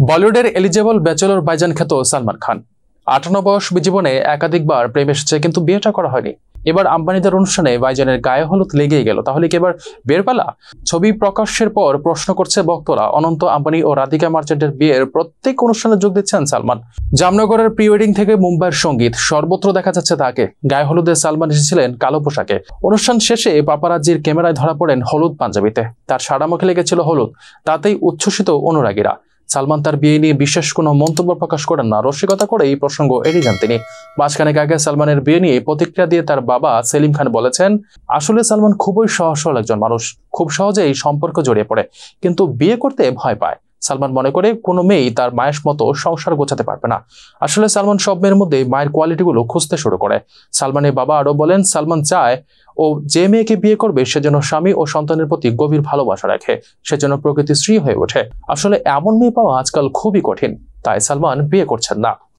বলিউডের eligible bachelor ভাইজান খ্যাত সালমান খান 58 বয়স জীবনে একাধিকবার প্রেম এসেছে, কিন্তু বিয়েটা করা হয়নি। এবার আম্বানিদের অনুষ্ঠানে ভাইজানের গায়ে হলুদ লেগেই গেল, তাহলে কি এবার বিয়ের পালা? ছবি প্রকাশের পর প্রশ্ন করছে ভক্তরা। অনন্ত আম্বানি ও রাধিকা মার্চেন্টের বিয়ের প্রত্যেক অনুষ্ঠানে যোগ দিচ্ছেন সালমান। জামনগরের প্রি ওয়েডিং থেকে মুম্বাইয়ের সঙ্গীত, সর্বত্র দেখা যাচ্ছে তাকে। গায়ে হলুদে সালমান এসেছিলেন কালো পোশাকে। অনুষ্ঠান শেষে পাপারাজ্জির ক্যামেরায় ধরা পড়েন হলুদ পাঞ্জাবিতে। তার সারা মুখে লেগেছিল হলুদ, তাতেই উচ্ছ্বসিত অনুরাগীরা। সালমান তার বিয়ে নিয়ে বিশেষ কোনো মন্তব্য প্রকাশ করেন না, রসিকতা করে এই প্রসঙ্গ এড়িয়ে যান তিনি। মাসখানেক আগে সালমানের বিয়ে নিয়ে প্রতিক্রিয়া দিয়ে তার বাবা সেলিম খান বলেছেন, আসলে সালমান খুবই সহজ সরল একজন মানুষ, খুব সহজেই সম্পর্ক জড়িয়ে পড়ে, কিন্তু বিয়ে করতে ভয় পায়। সালমান মনে করে কোনো মেয়েই তার মায়ের মতো সংসার গোছাতে পারবে না। আসলে সালমান সব মেয়ের মধ্যে মায়ের কোয়ালিটিগুলো খুঁজতে শুরু করে। সালমানের বাবা আরো বলেন, সালমান চায় ও যে মেয়েকে বিয়ে করবে সেজন্য স্বামী ও সন্তানের প্রতি গভীর ভালোবাসা রাখে, সেজন্য প্রকৃতি স্ত্রী হয়ে ওঠে। আসলে এমন মেয়ে পাওয়া আজকাল খুবই কঠিন, তাই সালমান বিয়ে করছেন না।